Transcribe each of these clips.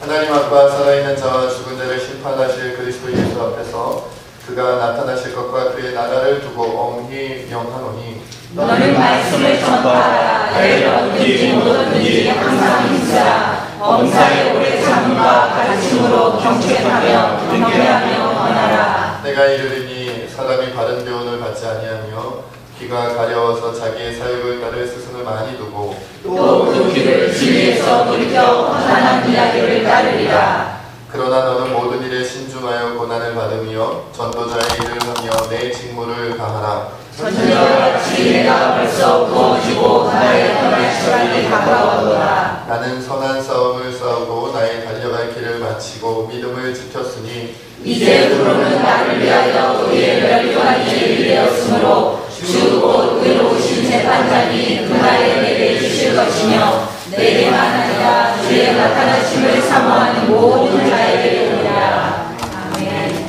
하나님 아빠 살아있는 자와 죽은 자를 심판하실 그리스도 예수 앞에서 그가 나타나실 것과 그의 나라를 두고 엄히 명하노니 너는 말씀을 전파하라. 너를 얻든지 못 얻든지 항상 힘쓰라. 범사에 오래 참음과 가르침으로 경쾌하며 경배하며 권하라. 내가 이르리니 사람이 바른 교훈을 받지 아니하며 귀가 가려워서 자기의 사욕을 따를 스승을 많이 두고 또 그 귀를 진리에서 돌이켜 허탄한 이야기를 따르리라. 그러나 너는 모든 일에 신중하여 고난을 받으며 전도자의 일을 하며 내 직무를 다하라. 전쟁과 같이 내가 벌써 구워지고 나의 떠날 시간이 가까웠노라. 나는 선한 싸움을 싸우고 나의 달려갈 길을 마치고 믿음을 지켰으니 이제 그로는 나를 위하여 우리의 멸류관 일이 되었으므로 주 곧 의로우신 재판장이 그날에 내게 주실 것이며 내게만 아니라 주의 나타나심을 사모하는 모든 자에게 이르리라. 아멘.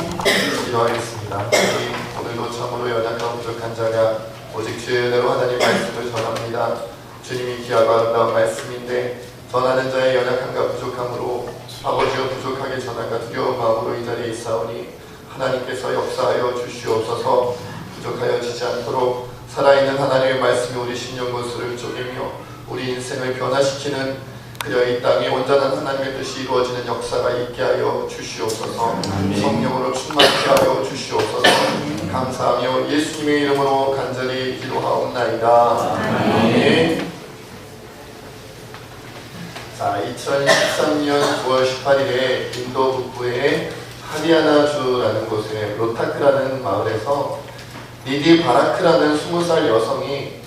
기도하겠습니다. 오늘도 참으로 연약하고 부족한 자가 오직 주의 은혜로 하나님 말씀을 전합니다. 주님이 귀하고 아름다운 말씀인데 전하는 자의 연약함과 부족함으로 아버지여 부족하게 전할까 두려운 마음으로 이 자리에 있사오니 하나님께서 역사하여 주시옵소서. 부족하여지지 않도록 살아있는 하나님의 말씀이 우리 심령 구슬을 쪼개며 우리 인생을 변화시키는 그려 이 땅에 온전한 하나님의 뜻이 이루어지는 역사가 있게 하여 주시옵소서. 성령으로 충만케 하여 주시옵소서. 감사하며 예수님의 이름으로 간절히 기도하옵나이다. 아멘. 자, 2013년 9월 18일에 인도 북부의 하리아나주라는 곳에 로타크라는 마을에서 니디 바라크라는 20살 여성이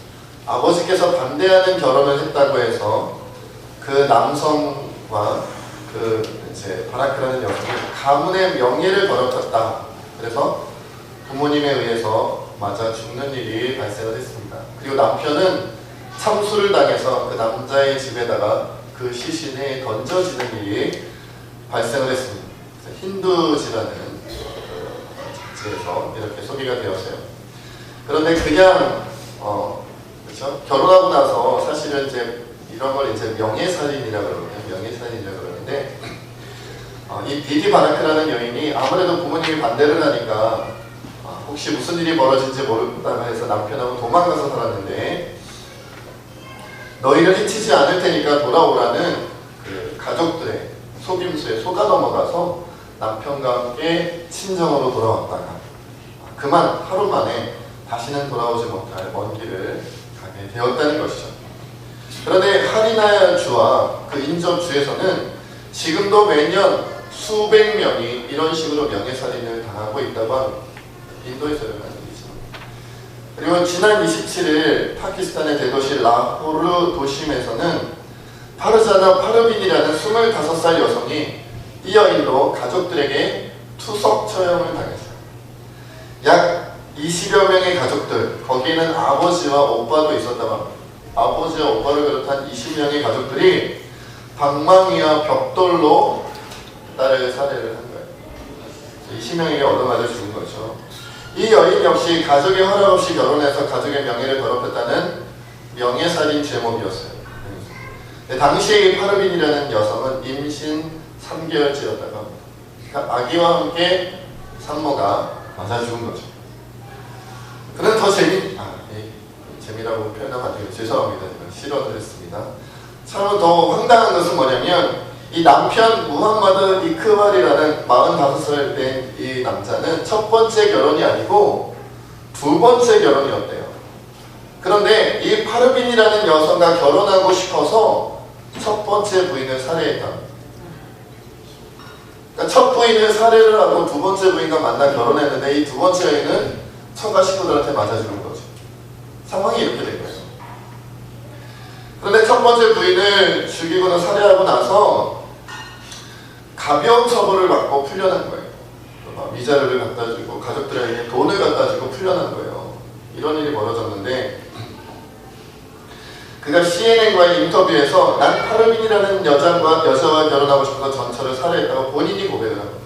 아버지께서 반대하는 결혼을 했다고 해서 그 남성과 이제 바라크라는 여성이 가문의 명예를 더럽혔다. 그래서 부모님에 의해서 맞아 죽는 일이 발생을 했습니다. 그리고 남편은 참수를 당해서 그 남자의 집에다가 그 시신이 던져지는 일이 발생을 했습니다. 힌두지라는 잡지에서 이렇게 소개가 되었어요. 그런데 그냥 그렇죠? 결혼하고 나서 사실은 이제 이런 걸 이제 명예살인이라고 그러거든요. 명예살인이라고 그러는데 이 디디 바라크라는 여인이 아무래도 부모님이 반대를 하니까 혹시 무슨 일이 벌어질지 모른다고 해서 남편하고 도망가서 살았는데 너희를 해치지 않을 테니까 돌아오라는 그 가족들의 속임수에 속아 넘어가서 남편과 함께 친정으로 돌아왔다가 그만 하루 만에 다시는 돌아오지 못할 먼 길을 가게 되었다는 것이죠. 그런데 하리나주와 그 인접주에서는 지금도 매년 수백 명이 이런 식으로 명예살인을 당하고 있다고 합니다. 인도에서 일어난 일이죠. 그리고 지난 27일 파키스탄의 대도시 라호르 도심에서는 파르자나 파르빈이라는 25살 여성이 이 여인도 가족들에게 투석 처형을 당했어요. 약 20여 명의 가족들, 거기에는 아버지와 오빠도 있었다고 합니다. 아버지와 오빠를 비롯한 20명의 가족들이 방망이와 벽돌로 딸을 살해를 한 거예요. 20명에게 얻어맞아 죽은 거죠. 이 여인 역시 가족의 허락 없이 결혼해서 가족의 명예를 더럽혔다는 명예살인 제목이었어요. 당시에 이 파르빈이라는 여성은 임신 3개월째였다고 합니다. 그러니까 아기와 함께 산모가 맞아 죽은 거죠. 그는 더 재미라고 표현하면 안 되고 죄송합니다. 실언을 했습니다. 참으로 더 황당한 것은 뭐냐면 이 남편 무함마드 이크발이라는 45살 된 이 남자는 첫 번째 결혼이 아니고 두 번째 결혼이었대요. 그런데 이 파르빈이라는 여성과 결혼하고 싶어서 첫 번째 부인을 살해했다. 그러니까 첫 부인을 살해를 하고 두 번째 부인과 만나 결혼했는데 이 두 번째 여인은 처가 식구들한테 맞아 죽은 거죠. 상황이 이렇게 된 거예요. 그런데 첫 번째 부인을 죽이거나 살해하고 나서 가벼운 처벌을 받고 풀려난 거예요. 위자료를 갖다 주고 가족들에게 돈을 갖다 주고 풀려난 거예요. 이런 일이 벌어졌는데 그가 CNN과의 인터뷰에서 난 파르빈이라는 여자와 결혼하고 싶어서 전처를 살해했다고 본인이 고백을 합니다.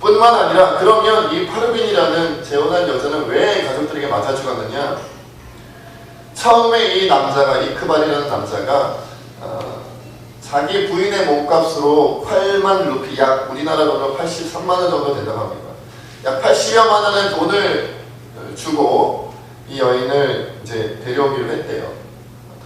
뿐만 아니라 그러면 이 파르빈이라는 재혼한 여자는 왜 가족들에게 맞아 죽었느냐? 처음에 이 남자가 이크발이라는 남자가 자기 부인의 몸값으로 8만 루피, 약 우리나라 돈으로 83만 원 정도 된다고 합니다. 약 80여만 원의 돈을 주고 이 여인을 이제 데려오기로 했대요.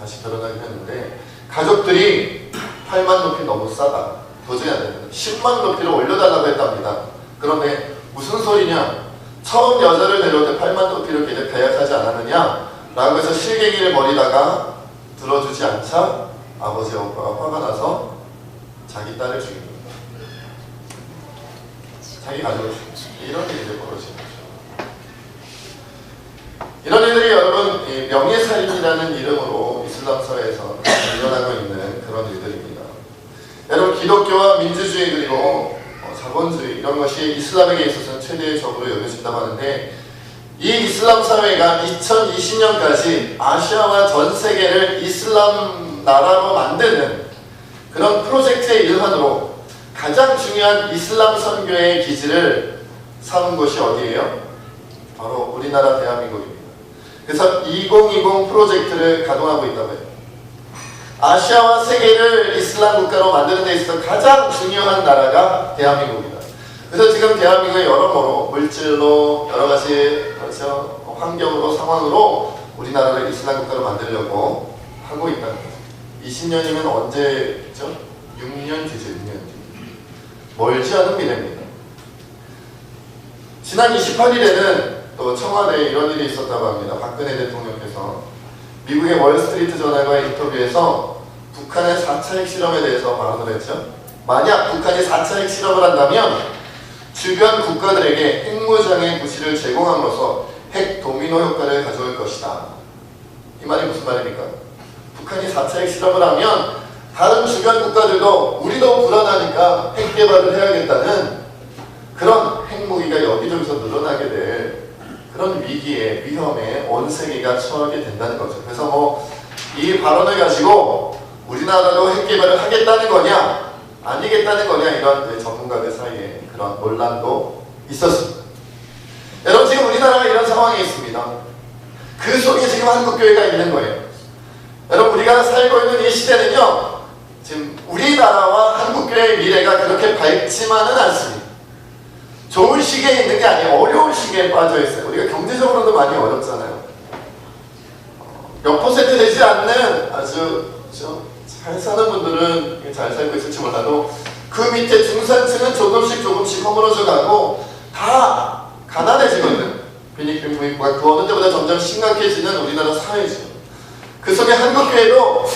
다시 결혼하기로 했는데 가족들이 8만 루피 너무 싸다, 도저히 안 된다, 10만 루피로 올려달라고 했답니다. 그런데 무슨 소리냐, 처음 여자를 데려올 때 8만 루피를 계약하지 않았느냐 라고 해서 실갱이를 벌이다가 들어주지 않자 아버지 오빠가 화가 나서 자기 딸을 죽인 겁니다. 자기 가족을 죽인 거죠. 이런 일이 이제 벌어진 거죠. 이런 일들이 여러분 명예살인이라는 이름으로 이슬람 사회에서 일어나고 있는 그런 일들입니다. 여러분 기독교와 민주주의 그리고 자본주의 이런 것이 이슬람에게 있어서는 최대의 적으로 여겨진다고 하는데, 이 이슬람 사회가 2020년까지 아시아와 전 세계를 이슬람 나라로 만드는 그런 프로젝트의 일환으로 가장 중요한 이슬람 선교의 기지를 삼은 곳이 어디예요? 바로 우리나라 대한민국입니다. 그래서 2020 프로젝트를 가동하고 있다고 해요. 아시아와 세계를 이슬람 국가로 만드는 데 있어서 가장 중요한 나라가 대한민국이다. 그래서 지금 대한민국의 여러모로 물질로 여러가지 그렇죠? 환경으로 상황으로 우리나라를 이슬람 국가로 만들려고 하고 있다는 거죠. 20년이면 언제죠? 6년 뒤죠. 6년 뒤. 멀지 않은 미래입니다. 지난 28일에는 또 청와대에 이런 일이 있었다고 합니다. 박근혜 대통령께서 미국의 월스트리트 저널과의 인터뷰에서 북한의 4차 핵실험에 대해서 발언을 했죠. 만약 북한이 4차 핵실험을 한다면 주변 국가들에게 핵무장의 구실을 제공함으로써 핵 도미노 효과를 가져올 것이다. 이 말이 무슨 말입니까? 북한이 4차 핵실험을 하면 다른 주변 국가들도 우리도 불안하니까 핵 개발을 해야겠다는 그런 핵무기가 여기저기서 늘어나게 될 그런 위기에, 위험에 온 세계가 처하게 된다는 거죠. 그래서 이 발언을 가지고 우리나라도 핵 개발을 하겠다는 거냐 아니겠다는 거냐, 이런 전문가들 사이에 그런 논란도 있었습니다. 여러분 지금 우리나라가 이런 상황에 있습니다. 그 속에 지금 한국교회가 있는 거예요. 여러분 우리가 살고 있는 이 시대는요, 지금 우리나라와 한국교회의 미래가 그렇게 밝지만은 않습니다. 좋은 시기에 있는 게 아니에요. 어려운 시기에 빠져 있어요. 우리가 경제적으로도 많이 어렵잖아요. 몇 퍼센트 되지 않는 아주 잘 사는 분들은 잘 살고 있을지 몰라도 그 밑에 중산층은 조금씩 허물어져 가고 다 가난해지거든. 빈익빈부가 그 어느 때보다 점점 심각해지는 우리나라 사회죠. 그 속에 한국교회도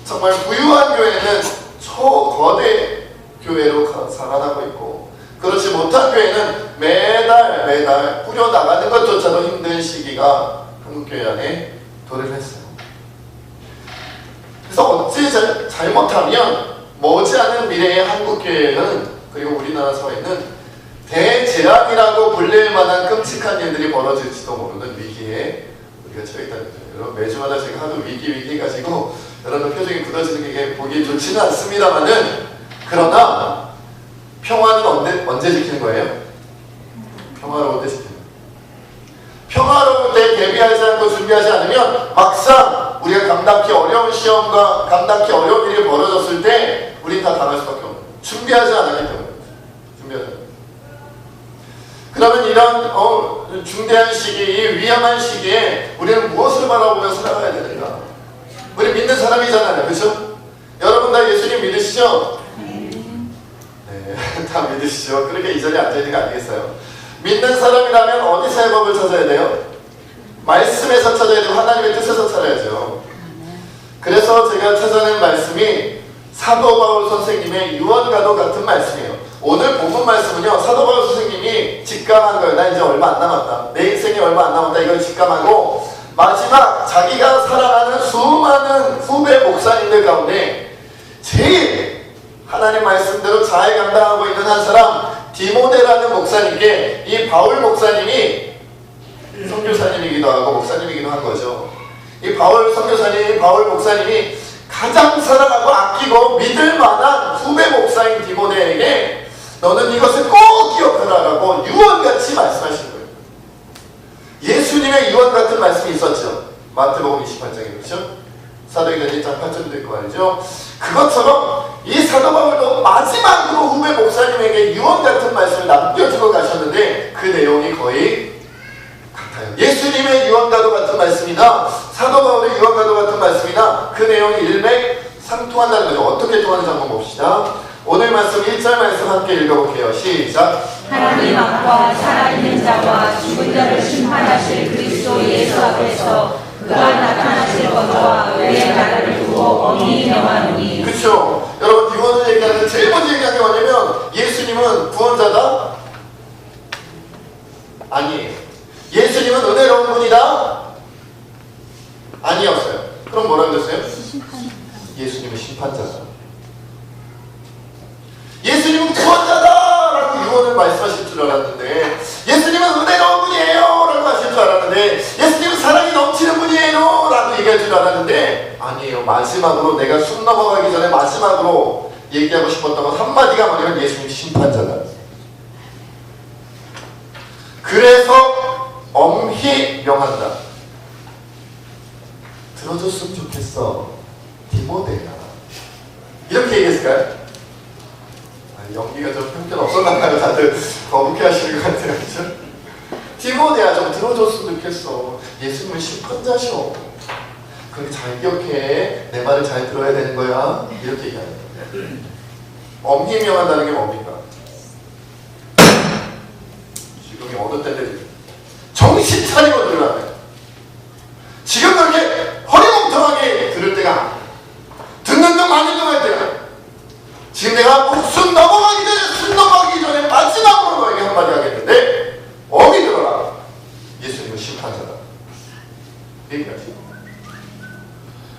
정말 부유한 교회는 초거대 교회로 살아나고 있고, 그렇지 못한 교회는 매달 꾸려나가는 것조차도 힘든 시기가 한국교회 안에 도래했어요. 그래서 어찌 잘못하면 머지않은 미래의 한국교회는, 그리고 우리나라 사회는 대재앙이라고 불릴 만한 끔찍한 일들이 벌어질지도 모르는 위기에 우리가 처해있다는 거죠. 여러분 매주마다 제가 하도 위기 해가지고 여러분 표정이 굳어지는 게 보기 좋지는 않습니다만은, 그러나 평화는 언제 지키는 거예요? 평화로울 때 지키는 거예요. 평화로울 때 대비하지 않고 준비하지 않으면 막상 우리가 감당하기 어려운 시험과 감당하기 어려운 일이 벌어졌을 때 우린 다 당할 수밖에 없는 거예요. 준비하지 않았기 때문에. 준비하지 않았기 때문에. 그러면 이런 중대한 시기, 이 위험한 시기에 우리는 무엇을 바라보며 살아가야 되는가? 우리 믿는 사람이잖아요. 그렇죠? 여러분 다 예수님 믿으시죠? 네, 다 믿으시죠? 그렇게 이 자리에 앉아있는 거 아니겠어요? 믿는 사람이라면 어디서 해법을 찾아야 돼요? 말씀에서 찾아야 되고 하나님의 뜻에서 찾아야죠. 그래서 제가 찾아낸 말씀이 사도 바울 선생님의 유언과도 같은 말씀이에요. 오늘 본문 말씀은요, 사도 바울 선생님이 직감한 거예요. 나 이제 얼마 안 남았다, 내 인생이 얼마 안 남았다, 이걸 직감하고 마지막 자기가 사랑하는 수많은 후배 목사님들 가운데 제일 하나님 말씀대로 잘 감당하고 있는 한 사람, 디모데라는 목사님께 이 바울 목사님이 선교사님이기도 하고 목사님이기도 한 거죠. 이 바울 선교사님, 바울 목사님이 가장 사랑하고 아끼고 믿을 만한 후배 목사인 디모데에게 너는 이것을 꼭 기억하라고 유언같이 말씀하신 거예요. 예수님의 유언 같은 말씀이 있었죠. 마태복음 28장에 그렇죠? 사도행전 1장 8절도 있고 말이죠. 그것처럼 이 사도 바울도 마지막으로 후배 목사님에게 유언 같은 말씀을 남겨주고 가셨는데 그 내용이 거의 같아요. 예수님의 유언과도 같은 말씀이나 사도 바울의 유언과도 같은 말씀이나 그 내용이 일맥상통한다는 거죠. 어떻게 통하는지 한번 봅시다. 오늘 말씀 1절 말씀 함께 읽어볼게요. 시작. 하나님 앞과 살아있는 자와 죽은 자를 심판하실 그리스도 예수 앞에서 그가 나타나실 것과 그의 나라를 두고 엄히 명하노니. 그렇죠. 여러분 구원을 얘기하는데 제일 먼저 얘기한 게 뭐냐면 예수님은 구원자다? 아니에요. 예수님은 은혜로운 분이다? 아니었어요. 그럼 뭐라고 그랬어요? 예수님은 심판자다. 예수님은 구원자다! 라고 유언을 말씀하실 줄 알았는데 예수님은 은혜로운 분이에요! 라고 하실 줄 알았는데 예수님은 사랑이 넘치는 분이에요! 라고 얘기할 줄 알았는데 아니에요. 마지막으로 내가 숨 넘어가기 전에 마지막으로 얘기하고 싶었던 건 한마디가 뭐냐면 예수님 심판자다. 그래서 엄히 명한다. 들어줬으면 좋겠어. 디모데야. 이렇게 얘기했을까요? 연기가 좀 형편없었나 봐요. 다들 거북해하시는 것 같아요. 그렇죠? 디모데야 좀 들어줬으면 좋겠어. 예수님은 심판자셔. 그렇게 잘 기억해. 내 말을 잘 들어야 되는 거야. 이렇게 얘기하는 거예요. 엄히 명한다는 게 뭡니까? 지금이 어느 때인데 정신 차리고 들으라. 지금 그렇게 허리멍텅하게 들을 때가 아니야. 듣는 등 많이 들어야 돼. 지금 내가 숨 넘어가기 전에 마지막으로 너에게 한마디 하겠는데 어미 들어라. 예수님은 심판자다. 얘기하시죠.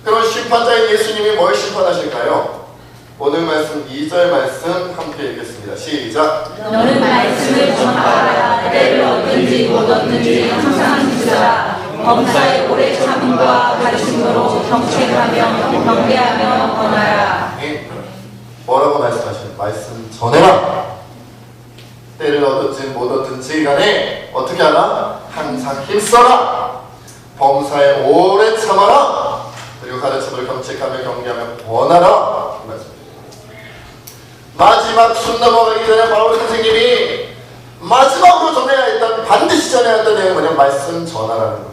그럼 심판자인 예수님이 뭘 심판하실까요? 오늘 말씀 2절 말씀 함께 읽겠습니다. 시작. 너는 말씀을 전하라. 때를 얻든지 못 얻든지 항상 믿으라. 범사의 오래 참음과 가르침으로 정책하며 경배하며 권하라. 뭐라고 말씀하시는? 말씀 전해라. 때를 얻든지 못 얻든지 간에 어떻게 하라? 항상 힘써라. 범사에 오래 참아라. 그리고 가르침을 경책하며 경계하며 권하라. 그 말씀입니다. 마지막 숨 넘어가기 전에 바울 선생님이 마지막으로 전해야 했던, 반드시 전해야 했던 내용이 뭐냐면 말씀 전하라는 거예요.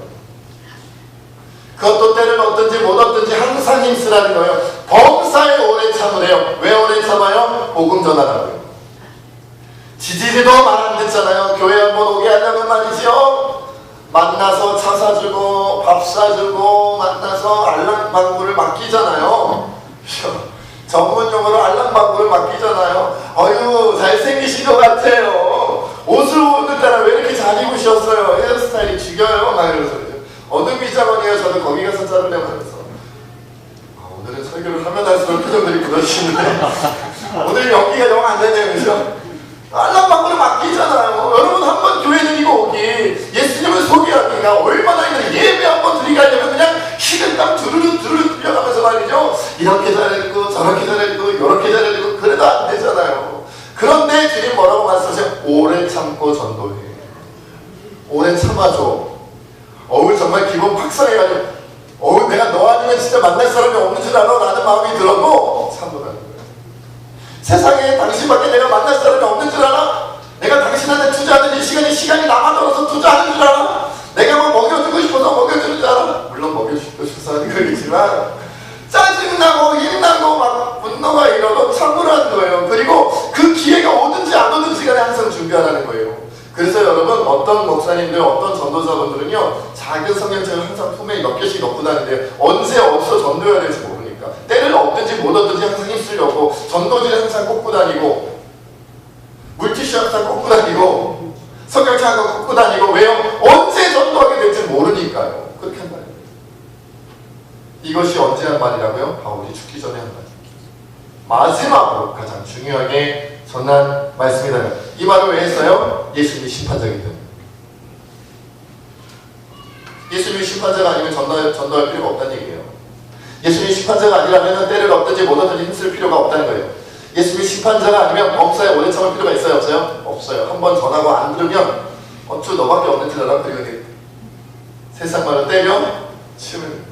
그것도 때를 얻든지 못 얻든지 항상 힘쓰라는 거예요. 범사에 오래 참으래요. 왜 오래 참아요? 복음 전하라고요. 지지리도 말 안 듣잖아요. 교회 한번 오게 하려면 말이죠. 만나서 차 사주고 밥 사주고 만나서 알랑방구를 맡기잖아요. 전문용어로 알랑방구를 맡기잖아요. 어휴 잘생기신 것 같아요. 옷을 오늘따라 왜 이렇게 잘 입으셨어요. 헤어스타일이 죽여요. 막 이러면서 어느 미장원이에요. 저는 거기 가서 자르려고 하면서 오늘은 설교를 하면 할수록 표정들이 굳어지는데 오늘 연기가 영 안 되네요. 그죠? 알람방구를 맡기잖아요. 여러분 한번 교회 드리고 오기, 예수님을 소개하기가 얼마나 힘들어요. 예배 한번 드리게 하려면 그냥 식은땀 두루룩 흘려가면서 말이죠. 이렇게 잘해주고 저렇게 잘해주고 이렇게 잘해주고 그래도 안 되잖아요. 그런데 주님 뭐라고 말씀하세요? 오래 참고 전도해. 오래 참아줘. 정말 기분 박살해가지고 내가 너 아니면 진짜 만날 사람이 없는 줄 알아? 라는 마음이 들어도 참으라는 거예요. 세상에 당신밖에 내가 만날 사람이 없는 줄 알아? 내가 당신한테 투자하는 이 시간이 남아들어서 투자하는 줄 알아? 내가 뭐 먹여주고 싶어서 먹여주는 줄 알아? 물론 먹여주고 싶어서 하는 거겠지만 짜증나고 일나고 막 분노가 일어도 참으라는 거예요. 그리고 그 기회가 오든지 안 오든지 간에 항상 준비하라는 거예요. 그래서 여러분 어떤 목사님들, 어떤 전도자분들은요 작은 성경책을 항상 품에 몇 개씩 넣고 다니는데 언제 어디서 전도해야 될지 모르니까 때를 얻든지 못 얻든지 항상 힘쓰려고 전도지를 항상 꽂고 다니고 물티슈 항상 꽂고 다니고 성경책 항상 꽂고 다니고 왜요? 언제 전도하게 될지 모르니까요. 그렇게 한 말이에요. 이것이 언제 한 말이라고요? 바울이 죽기 전에 한 말. 마지막으로 가장 중요하게 전한 말씀이다. 이 말을 왜 했어요? 예수님이 심판자이기 때문에. 예수님이 심판자가 아니면 전도할 필요가 없다는 얘기예요. 예수님이 심판자가 아니라면 때를 얻든지 못 얻든지 힘쓸 필요가 없다는 거예요. 예수님이 심판자가 아니면 범사에 오래 참을 필요가 있어요? 없어요? 없어요. 한번 전하고 안 들으면 어쭈 너밖에 없는 줄 알아? 그리고 세상 말로 때려 치우면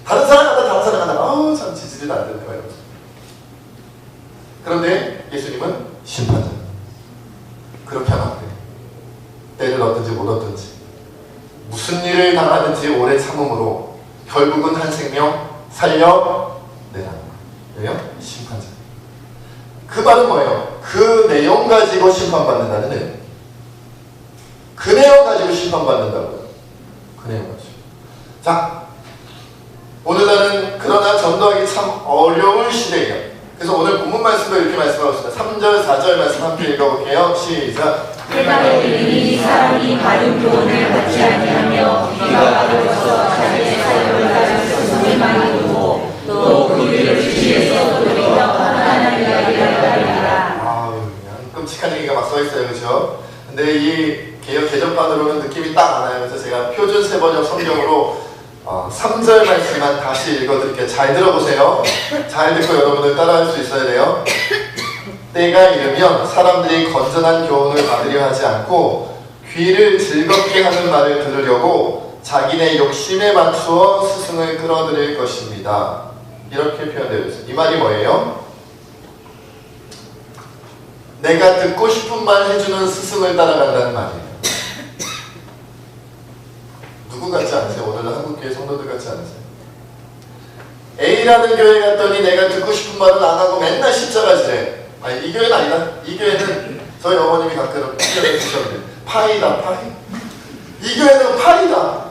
다른 사람 하다 아우 참 지지리도 안 되네. 그런데 예수님은 심판자. 그렇게 하면 안 돼. 때를 얻든지 못 얻든지 무슨 일을 당하든지 오래 참음으로 결국은 한 생명 살려내라는 거예요. 왜요? 심판자. 그 말은 뭐예요? 그 내용 가지고 심판받는다는 내용. 그 내용 가지고 심판받는다고요. 그 내용 가지고. 자, 오늘날은 그러나 전도하기 참 어려운 시대예요. 그래서 오늘 본문 말씀도 이렇게 말씀하고 있습니다. 3절, 4절 말씀 함께 읽어볼게요. 시작. 때가 이르니 사람이 바른 교훈을 받지 아니하며 귀가 어려워서 자기의 사역을 따라 스승을 많이 두고 또 그들을 주시에서 돌이켜 하나님 이야기를 따르리라. 그냥 끔찍한 얘기가 막 써있어요. 그렇죠? 근데 이 개역 개정판으로는 느낌이 딱 안 와요. 그래서 제가 표준 세번역 성경으로 3절 말씀만 다시 읽어드릴게요. 잘 들어보세요. 잘 듣고 여러분들 따라할 수 있어야 돼요. 때가 이르면 사람들이 건전한 교훈을 받으려 하지 않고 귀를 즐겁게 하는 말을 들으려고 자기네 욕심에 맞추어 스승을 끌어들일 것입니다. 이렇게 표현되어 있어요. 이 말이 뭐예요? 내가 듣고 싶은 말 해주는 스승을 따라간다는 말이에요. 누구 같지 않으세요? 오늘날 한국교회 성도들 같지 않으세요? A라는 교회 갔더니 내가 듣고 싶은 말은 안 하고 맨날 십자가 지래. 아니, 이 교회는 아니다. 이 교회는 저희 어머님이 가끔 표현해 주셨는데 파이다, 파이. 이 교회는 파이다.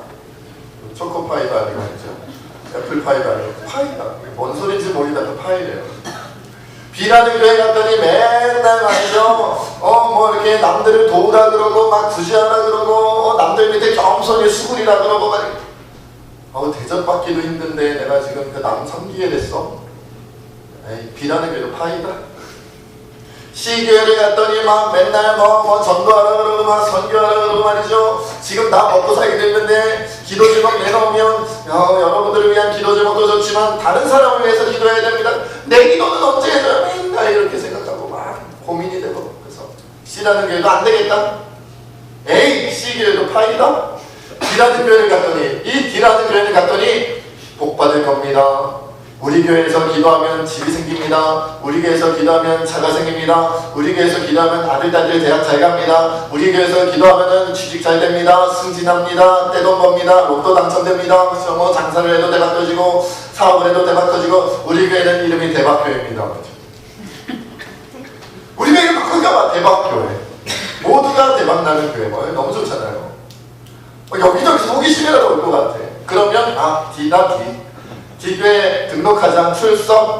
초코파이가 아니고 있죠. 애플파이가 아니고 파이다. 뭔 소리인지 모르겠다. 또 파이래요. B라는 교회 갔더니 맨날 말이죠. 뭐 이렇게 남들을 도우라 그러고 막 구제하라 그러고 남들 밑에 겸손히 수굴이라 그러고 막 대접받기도 힘든데 내가 지금 그 남 섬기게 됐어? 에이, B라는 교회도 파이다. C교회를 갔더니 막 맨날 뭐 전도하라 그러고 막 선교하라 그러고 말이죠. 지금 나 먹고 살기도 힘든데 기도 제목 내놓으면 여러분들을 위한 기도 제목도 좋지만 다른 사람을 위해서 기도해야 됩니다. 내 기도는 언제 해줘야 맨날 이렇게 생각하고 막 고민이 되고. 그래서 C라는 교회도 안 되겠다. 에이, C교회도 파이다. D라는 교회를 갔더니 이 D라는 교회를 갔더니 복 받을 겁니다. 우리 교회에서 기도하면 집이 생깁니다. 우리 교회에서 기도하면 차가 생깁니다. 우리 교회에서 기도하면 아들, 딸들 대학 잘 갑니다. 우리 교회에서 기도하면 취직 잘 됩니다. 승진합니다. 떼돈 법니다. 로또 당첨됩니다. 그래서 뭐 장사를 해도 대박 터지고 사업을 해도 대박 터지고. 우리 교회는 이름이 대박교회입니다. 우리 교회 이름 바꾸니까 봐. 대박교회. 모두가 대박나는 교회. 너무 좋잖아요. 여기저기서 호기심이라도 올 것 같아. 그러면 D다 D. D교회 등록하자. 출석.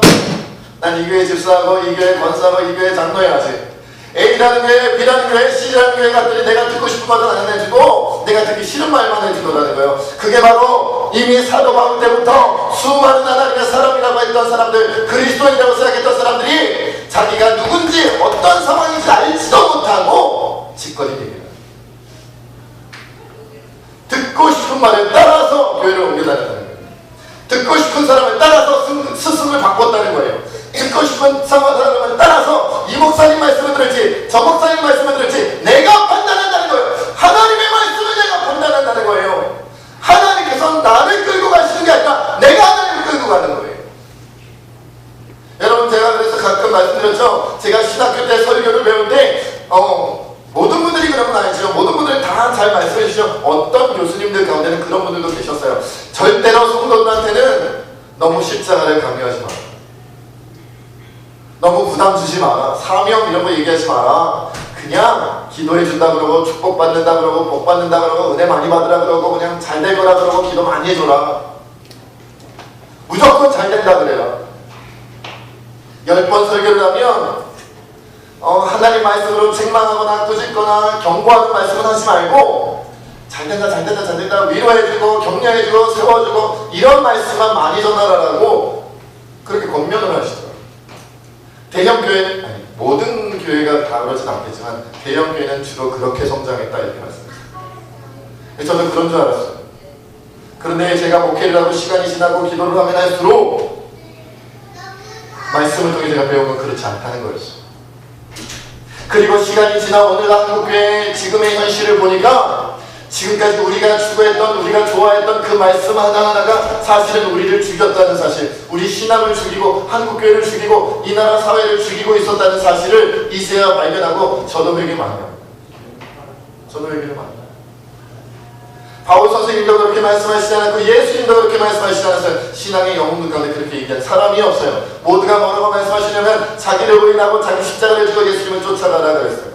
난 이 교회 집사하고 이 교회 권사하고 이 교회 장로해야지. A라는 교회, B라는 교회, C라는 교회 갔더니 내가 듣고 싶은 말은 안 해주고 내가 듣기 싫은 말만 해주더라는 거예요. 그게 바로 이미 사도 바울 때부터 수많은 하나님의 사람이라고 했던 사람들, 그리스도인이라고 생각했던 사람들이 자기가 누군지 어떤 상황인지 알지도 못하고 짓거리 얘기해요. 듣고 싶은 말을 따라서 교회를 옮겨다녔다는 거예요. 듣고 싶은 사람을 따라서 스승을 바꿨다는 거예요. 듣고 싶은 사람을 따라서 이 목사님 말씀을 들을지 저 목사님 말씀을 들을지 내가 판단한다는 거예요. 하나님의 말씀을 내가 판단한다는 거예요. 하나님께서 나를 끌고 가시는 게 아니라 내가 하나님을 끌고 가는 거예요. 여러분, 제가 그래서 가끔 말씀드렸죠. 제가 신학교 때 설교를 배울 때 모든 분들이 그런 건 아니죠. 모든 분들이 다 잘 말씀해 주시죠. 어떤 교수님들 가운데는 그런 분들도 계셨어요. 절대로 성도들한테는 너무 십자가를 강요하지 마라. 너무 부담 주지 마라. 사명 이런 거 얘기하지 마라. 그냥 기도해 준다 그러고 축복 받는다 그러고 복 받는다 그러고 은혜 많이 받으라 그러고 그냥 잘 될 거라 그러고 기도 많이 해줘라. 무조건 잘 된다 그래요. 10번 설교를 하면 하나님 말씀으로 책망하거나 꾸짖거나 경고하는 말씀은 하지 말고 잘된다 잘된다 잘된다 위로해주고 격려해주고 세워주고 이런 말씀만 많이 전하라고 그렇게 권면을 하시더라고요. 대형교회, 모든 교회가 다 그러진 않겠지만 대형교회는 주로 그렇게 성장했다 이렇게 말씀하셨어요. 저는 그런 줄 알았어요. 그런데 제가 목회를 하고 시간이 지나고 기도를 하면 할수록 말씀을 통해 제가 배운 건 그렇지 않다는 거였어요. 그리고 시간이 지나 오늘 한국교회 지금의 현실을 보니까 지금까지 우리가 추구했던, 우리가 좋아했던 그 말씀 하나하나가 사실은 우리를 죽였다는 사실, 우리 신앙을 죽이고 한국교회를 죽이고 이 나라 사회를 죽이고 있었다는 사실을 이제야 발견하고 저도에게 만나요. 저도에게 만나요. 바울 선생님도 그렇게 말씀하시지 않았고 예수님도 그렇게 말씀하시지 않았어요. 신앙의 영웅들 가운데 그렇게 얘기한 사람이 없어요. 모두가 뭐라고 말씀하시냐면 자기를 부인하고 자기 십자가를 지고 예수님을 쫓아가라 그랬어요.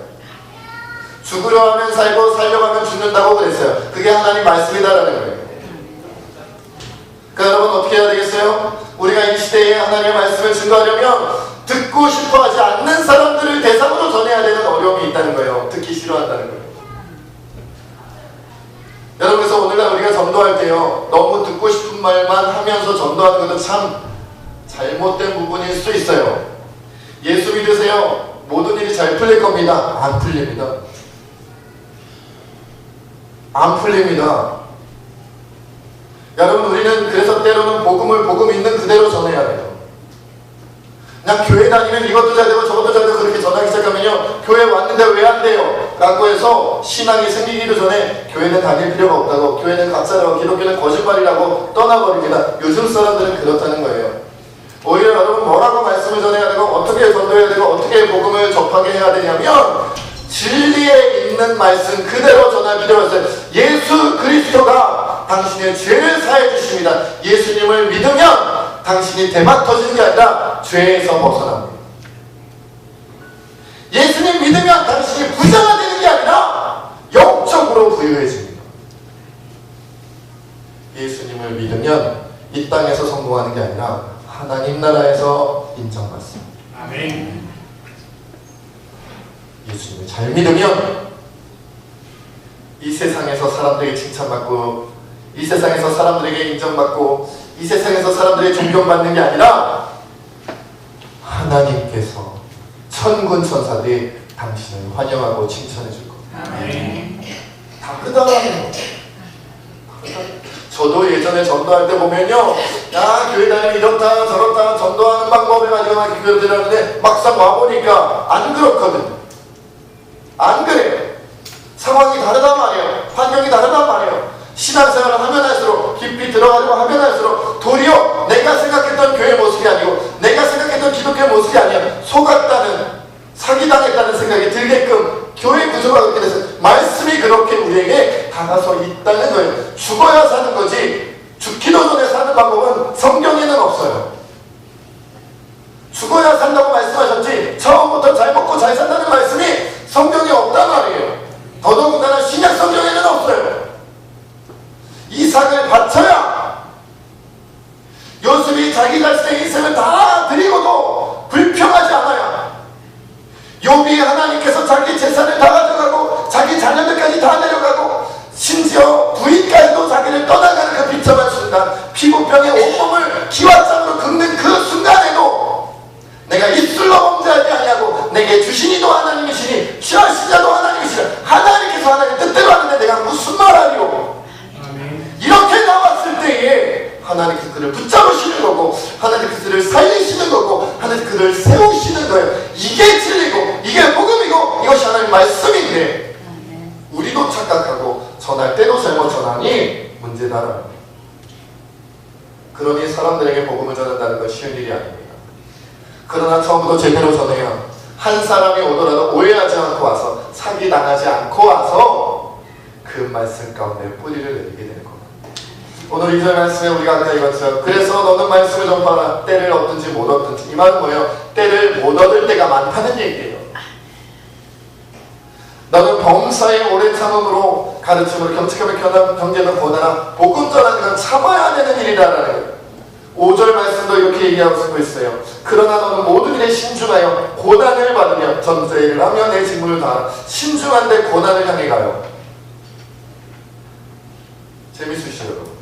죽으려 하면 살고 살려고 하면 죽는다고 그랬어요. 그게 하나님 말씀이다라는 거예요. 그러니까 여러분 어떻게 해야 되겠어요? 우리가 이 시대에 하나님의 말씀을 증거하려면 듣고 싶어하지 않는 사람들을 대상으로 전해야 되는 어려움이 있다는 거예요. 듣기 싫어한다는 거예요. 여러분, 그래서 오늘날 우리가 전도할 때요, 너무 듣고 싶은 말만 하면서 전도하는 것도 참 잘못된 부분일 수 있어요. 예수 믿으세요. 모든 일이 잘 풀릴 겁니다. 안 풀립니다. 안 풀립니다. 여러분, 우리는 그래서 때로는 복음을 복음 있는 그대로 전해야 돼요. 그냥 교회 다니면 이것도 잘 되고 저것도 잘 되고 그렇게 전하기 시작하면요, 교회 왔는데 왜 안 돼요? 라고 해서 신앙이 생기기도 전에 교회는 다닐 필요가 없다고, 교회는 가짜라고, 기독교는 거짓말이라고 떠나버립니다. 요즘 사람들은 그렇다는 거예요. 오히려 여러분 뭐라고 말씀을 전해야 되고 어떻게 전도해야 되고 어떻게 복음을 접하게 해야 되냐면 진리에 있는 말씀 그대로 전할 필요가 있어요. 예수 그리스도가 당신의 죄를 사해 주십니다. 예수님을 믿으면 당신이 대박 터지는 게 아니라 죄에서 벗어납니다. 예수님 믿으면 당신이 부자가 되는 게 아니라 영적으로 부유해집니다. 예수님을 믿으면 이 땅에서 성공하는 게 아니라 하나님 나라에서 인정받습니다. 아멘. 예수님을 잘 믿으면 이 세상에서 사람들에게 칭찬받고 이 세상에서 사람들에게 인정받고 이 세상에서 사람들에게 존경받는 게 아니라 하나님께서 천군 천사들이 당신을 환영하고 칭찬해 줄 겁니다. 아멘. 다르다라는 거예요. 저도 예전에 전도할 때 보면요, 야 교회 다니면 이렇다 저렇다 전도하는 방법에 가지고 막 교회를 들었는데 막상 와보니까 안 그렇거든. 안 그래요. 상황이 다르단 말이에요. 환경이 다르단 말이에요. 신앙생활을 하면 할수록 깊이 들어가려고 하면 할수록 도리어 내가 생각했던 교회 모습이 아니고 내가 생각했던 기독교의 모습이 아니야 속았다는, 사기당했다는 생각이 들게끔 교회 구조가 그렇게 돼서 말씀이 그렇게 우리에게 다가서 있다는 거예요. 죽어야 사는 거지 죽기도 전에 사는 방법은 성경에는 없어요. 죽어야 산다고 말씀하셨지 처음부터 잘 먹고 잘 산다는 말씀이 성경에 없단 말이에요. 더더군다나 신약 성경에는 없어요. 이삭을 바쳐야 요셉이 자기 자신의 인생을 다 드리고도 불평하지 않아요. 욥이 하나님께서 자기 재산을 다 가져가고 자기 자녀들까지 다 내려가고 심지어 부인까지도 자기를 떠나가는 그 비참한 순간, 피부병에 온몸을 기와장으로 긁는 그 순간에도 내가 입술로 범죄하지 아니하고 내게 주시니도 하나님이시니 취하시자도 하나님이시라, 하나님께서 하나님 뜻대로 하는데 내가 무슨 말하리요. 이렇게 나왔을 때에 하나님께서 그를 붙잡으시는 거고 하나님께서 그를 살리시는 거고 하나님께서 그를 세우시는 거예요. 이게 진리고 이게 복음이고 이것이 하나님 말씀인데 우리도 착각하고 전할 때도 잘못 전하니 문제다라는 거예요. 그러니 사람들에게 복음을 전한다는 건 쉬운 일이 아닙니다. 그러나 처음부터 제대로 전해야 한 사람이 오더라도 오해하지 않고 와서 사기당하지 않고 와서 그 말씀 가운데 뿌리를 내리게 되는 겁니다. 오늘 2절 말씀에 우리가 아까 읽었죠. 그래서 너는 말씀을 전파하라. 때를 얻든지 못 얻든지. 이 말은 뭐예요? 때를 못 얻을 때가 많다는 얘기예요. 너는 범사에 오래 참음으로 가르침으로 경책하며 경계하며 권하라. 복음 전하는 건 참아야 되는 일이라는 거예요. 5절 말씀도 이렇게 얘기하고 있어요. 그러나 너는 모든 일에 신중하여 고난을 받으며 전제일을 하며 내 직무를 다하라. 신중한데 고난을 향해 가요. 재밌으시죠 여러분?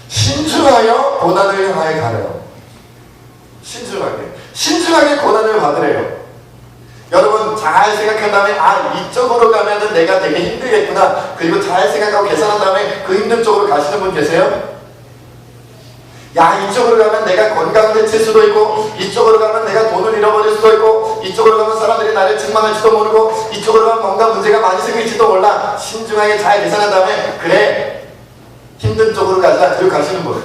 신중하여 고난을 향해 가래요. 신중하게 고난을 받으래요. 여러분 잘 생각한 다음에 이쪽으로 가면은 내가 되게 힘들겠구나, 그리고 잘 생각하고 계산한 다음에 그 힘든 쪽으로 가시는 분 계세요? 이쪽으로 가면 내가 건강 해칠 수도 있고 이쪽으로 가면 내가 돈을 잃어버릴 수도 있고 모르고 이쪽으로 가면 사람들이 나를 책망할지도 모르고 이쪽으로 가면 뭔가 문제가 많이 생길지도 몰라. 신중하게 잘 계산한 다음에 그래 힘든 쪽으로 가자. 그리고 가시는 분,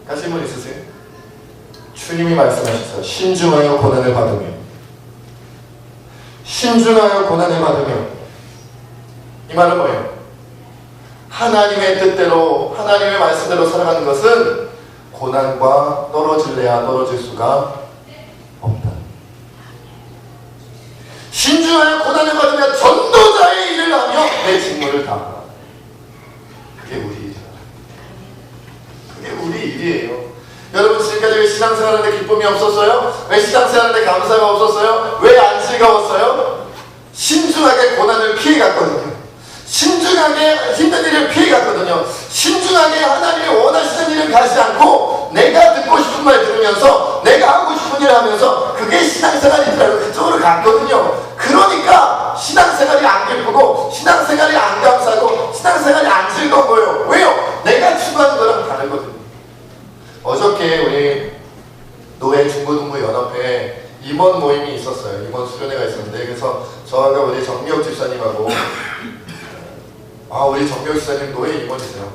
가시는 분 있으세요? 주님이 말씀하셨어요. 신중하여 고난을 받으며, 신중하여 고난을 받으며. 이 말은 뭐예요? 하나님의 뜻대로, 하나님의 말씀대로 살아가는 것은 고난과 떨어질래야 떨어질 수가 없다. 신중하여 고난을 받으며 전도자의 일을 하며 내 직무를 다하라. 그게 우리 일이야. 그게 우리 일이에요. 여러분, 지금까지 왜 신앙생활하는데 기쁨이 없었어요? 왜 신앙생활하는데 감사가 없었어요? 왜 안 즐거웠어요? 신중하게 고난을 피해갔거든요. 신중하게 힘든 일을 피해갔거든요. 신중하게 하나님이 원하시는 일을 가지 않고 내가 듣고 싶은 말 들으면서 내가 하고 싶은 일을 하면서 그게 신앙생활이더라고요. 그쪽으로 갔거든요. 그러니까 신앙생활이 안 기쁘고 신앙생활이 안 감사하고 신앙생활이 안 즐거운 거예요. 왜요? 내가 추구하는 거랑 다르거든요. 어저께 우리 노예 중고등부 연합회 임원 모임이 있었어요. 임원 수련회가 있었는데, 그래서 저하고 우리 정미혁 집사님하고 우리 정미혁 집사님 노예 임원이세요.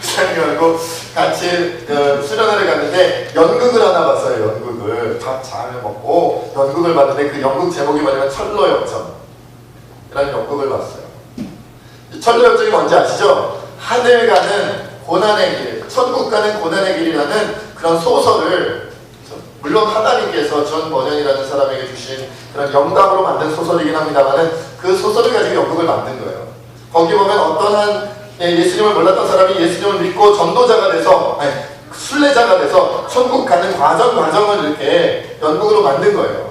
집사님하고 같이 수련회를 갔는데 연극을 하나 봤어요. 연극을 다 잘 먹고 연극을 봤는데 그 연극 제목이 뭐냐면 철로역전 이라는 연극을 봤어요. 철로역전이 뭔지 아시죠? 하늘 가는 고난의 길, 천국 가는 고난의 길이라는 그런 소설을, 물론 하나님께서 전 번연이라는 사람에게 주신 그런 영감으로 만든 소설이긴 합니다만은 그 소설을 가지고 연극을 만든 거예요. 거기 보면 어떤 한 예수님을 몰랐던 사람이 예수님을 믿고 전도자가 돼서, 순례자가 돼서 천국 가는 과정을 이렇게 연극으로 만든 거예요.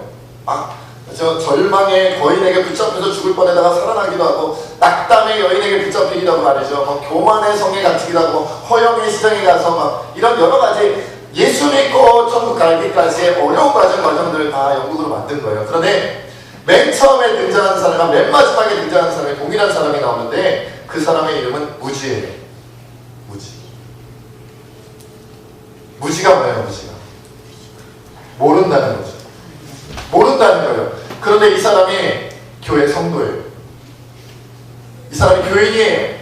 절망의 거인에게 붙잡혀서 죽을 뻔하다가 살아나기도 하고, 낙담의 여인에게 붙잡히기도 하고 말이죠. 교만의 성에 갇히기도 하고, 허영의 시장에 가서 이런 여러 가지 예수 믿고 천국 가기까지의 어려운 과정들을 다 연극으로 만든 거예요. 그런데 맨 처음에 등장하는 사람과 맨 마지막에 등장하는 사람이 동일한 사람이 나오는데 그 사람의 이름은 무지예요. 무지가 뭐예요? 무지가 모른다는 거죠. 모른다는 거예요. 그런데 이 사람이 교회 성도예요. 이 사람이 교인이에요.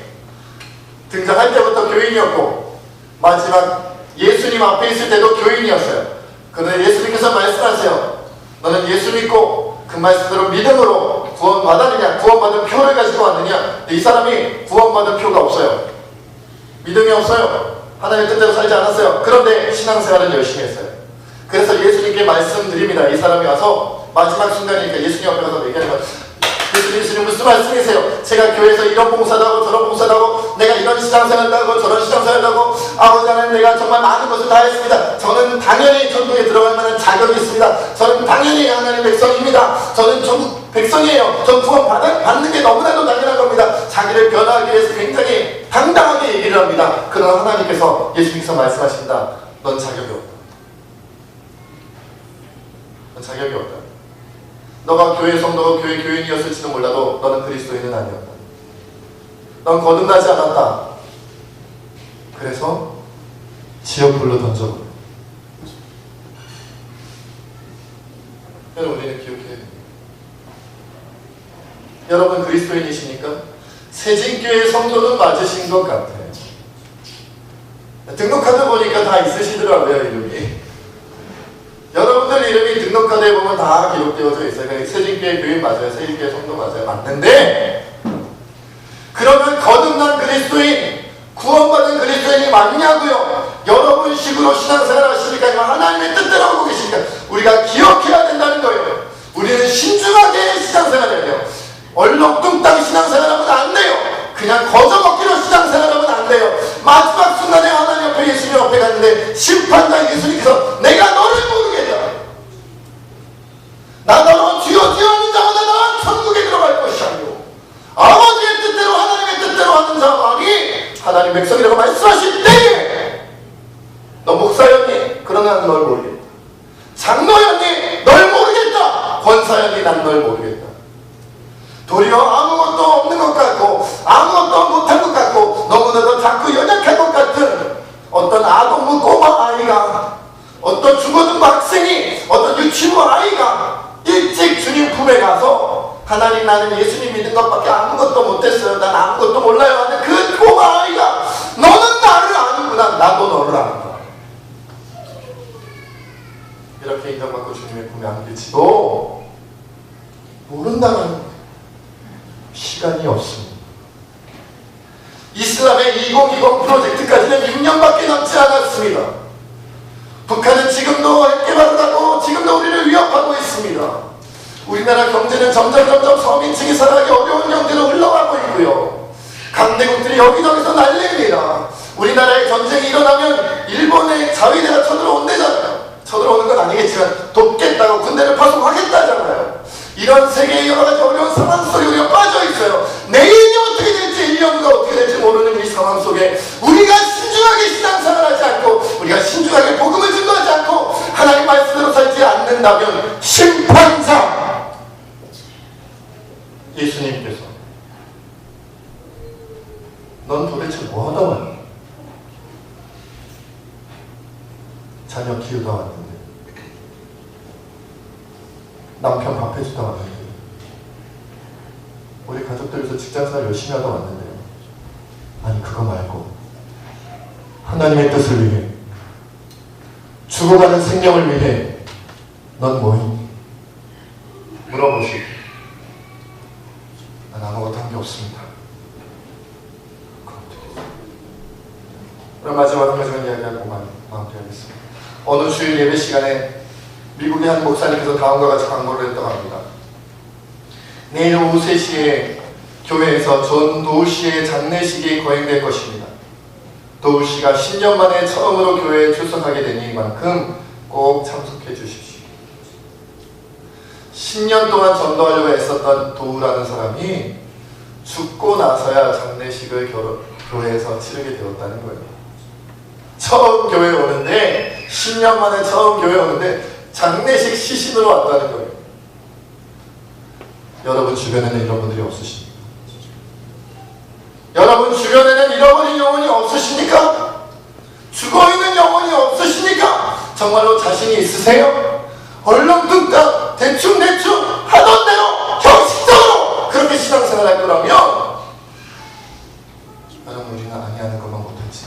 등장할 때부터 교인이었고 마지막 예수님 앞에 있을 때도 교인이었어요. 그런데 예수님께서 말씀하세요. 너는 예수 믿고 그 말씀대로 믿음으로 구원받았느냐, 구원받은 표를 가지고 왔느냐. 근데 이 사람이 구원받은 표가 없어요. 믿음이 없어요. 하나님의 뜻대로 살지 않았어요. 그런데 신앙생활은 열심히 했어요. 그래서 예수님께 말씀드립니다. 이 사람이 와서 마지막 순간이니까 예수님 앞에 가서 얘기하는 거예요. 예수님 무슨 말씀이세요? 제가 교회에서 이런 봉사도 하고 저런 봉사도 하고 내가 이런 신앙생활도 하고 저런 신앙생활도 하고 아버지 하나님 내가 정말 많은 것을 다 했습니다. 저는 당연히 천국에 들어갈 만한 자격이 있습니다. 저는 당연히 하나님 백성입니다. 저는 천국 백성이에요. 전 구원 받는 게 너무나도 당연한 겁니다. 자기를 변화하기 위해서 굉장히 당당하게 얘기를 합니다. 그러나 하나님께서 예수님께서 말씀하십니다. 넌 자격이 없다. 넌 자격이 없다. 너가 교회 성도고 교회 교인이었을지도 몰라도 너는 그리스도인은 아니었다. 넌 거듭나지 않았다. 그래서 지옥불로 던져버려. 여러분 우리는 기억해야 됩니다. 여러분 그리스도인이십니까? 새진교회 성도는 맞으신 것 같아요. 등록카드 보니까 다 있으시더라고요. 이름이. 여러분들 이름이 등록카드에 보면 다 기록되어져 있어요. 새진교회 교인 맞아요. 새진교회 성도 맞아요. 맞는데 그러면 거듭난 그리스도인, 구원받은 그리스도인이 맞냐고요? 여러분 식으로 신앙생활 하시니까 아니면 하나님의 뜻대로 하고 계시니까 우리가 기억해야 된다는 거예요. 우리는 신중하게 신앙생활 해야 돼요. 얼렁뚱땅 신앙생활하면 안 돼요. 그냥 거저먹기로 신앙생활하면 안 돼요. 마지막 순간에 하나님 옆에 예수님 옆에 갔는데 심판장 예수님께서 내가 너를 모르겠다. 나 너로 뒤어 하는 자마다 나 천국에 들어갈 것이라고. 아버지의 뜻대로 하나님의 뜻대로 하는 자만이 하나님 백성이라고 말씀하실 때 너 목사였니? 그러나 난 널 모르겠다. 장로였니? 널 모르겠다. 권사였니? 난 널 모르겠다. 도리어 아무것도 없는 것 같고 아무것도 못한 것 같고 너무나도 자꾸 연약한 것 같은 어떤 아동부 꼬마 아이가 어떤 중고등부 주 아이가 일찍 주님 품에 가서 하나님 나는 예수님 믿는 것밖에 아무것도 못했어요. 난 아무것도 몰라요 하는 그 꼬마 아이가 너는 나를 아는구나. 나도 너를 아는구나. 이렇게 인정받고 주님의 품에 안길지도 모른다는 거예요. 시간이 없습니다. 이슬람의 2020 프로젝트까지는 6년밖에 남지 않았습니다. 북한은 지금도 핵개발을 하고 지금도 우리를 위협하고 있습니다. 우리나라 경제는 점점 서민층이 살아가기 어려운 경제로 흘러가고 있고요. 강대국들이 여기저기서 난립니다. 우리나라에 전쟁이 일어나면 일본의 자위대가 쳐들어온대잖아요. 쳐들어오는 건 아니겠지만 돕겠다고 군대를 파송하겠다잖아요. 이런 세계의 여러 가지 어려운 상황 속에 우리가 빠져 있어요. 내일이 어떻게 될지 1년가 어떻게 될지 모르는 이 상황 속에 우리가 신중하게 신앙생활하지 않고 우리가 신중하게 복음을 증거하지 않고 하나님 말씀대로 살지 않는다면 심판자 예수님께서 넌 도대체 뭐 하다 왔니? 자녀 키우다 왔는데 남편 밥 해주다 왔는데 우리 가족들에서 직장생활 열심히 하다 왔는데요. 아니 그거 말고 하나님의 뜻을 위해 죽어가는 생명을 위해 넌 뭐니? 물어보시고 난 아무것도 한 게 없습니다. 그럼 어떻게 해요? 그럼 마지막 한 가지만 이야기하고 마무리하겠습니다. 어느 주일 예배 시간에 미국의 한 목사님께서 다음과 같이 광고를 했다고 합니다. 내일 오후 3시에 교회에서 존 도우 씨의 장례식이 거행될 것입니다. 도우 씨가 10년 만에 처음으로 교회에 출석하게 되니만큼 꼭 참석해 주십시오. 10년 동안 전도하려고 애썼던 도우라는 사람이 죽고 나서야 장례식을 교회에서 치르게 되었다는 거예요. 처음 교회에 오는데 10년 만에 처음 교회에 오는데 장례식 시신으로 왔다는 거예요. 여러분 주변에는 이런 분들이 없으십니까? 여러분 주변에는 잃어버린 영혼이 없으십니까? 죽어있는 영혼이 없으십니까? 정말로 자신이 있으세요? 얼렁뚱땅 대충 하던 대로 형식적으로 그렇게 신앙생활 할 거라면 여러분 우리는 아니하는 것만 못했지.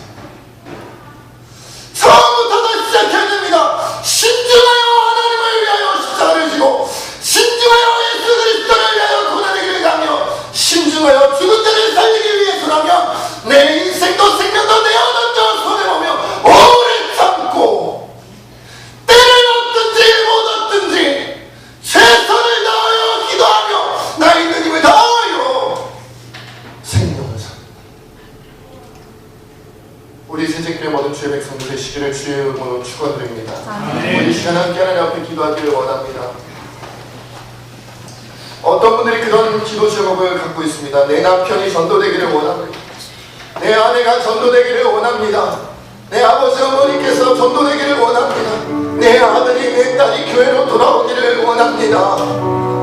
처음부터 다 시작해야 됩니다. 신중하여 하나님을 위하여 십자가를 지고 신중하여 예수 그리스도를 위하여 고난의 길을 가며 신중하여 죽은 자를 살리기 위해서라면 내 인생도 생명도 내어던져 손해보며 오래 참고 때를 얻든지 못 얻든지 최선을 다하여 기도하며 나 있는 힘을 다하여 생명을 삽니다. 우리 새제교회 모든 주의 백성들 되시기를 주의 이름으로 축원드립니다. 우리 시간 함께 하나님 앞에 기도하기를 원합니다. 어떤 분들이 그런 기도 제목을 갖고 있습니다. 내 남편이 전도되기를 원합니다. 내 아내가 전도되기를 원합니다. 내 아버지 어머니께서 전도되기를 원합니다. 내 아들이 내 딸이 교회로 돌아오기를 원합니다.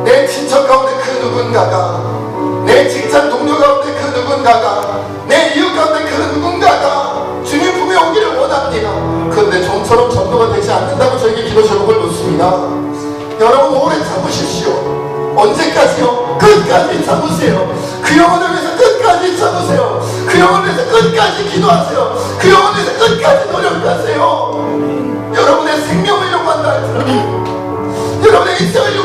내 친척 가운데 그 누군가가 내 직장 동료 가운데 그 누군가가 내 이웃 가운데 그 누군가가 주님 품에 오기를 원합니다. 그런데 좀처럼 전도가 되지 않는다고 저에게 기도 제목을 묻습니다. 여러분 오래 참으십시오. 언제까지요? 끝까지 참으세요. 그 영혼을 위해서 끝까지 참으세요. 그 영혼을 위해서 끝까지 기도하세요. 그 영혼을 위해서 끝까지 노력하세요. 여러분의 생명을 요구한다 할지라도 여러분의 인생을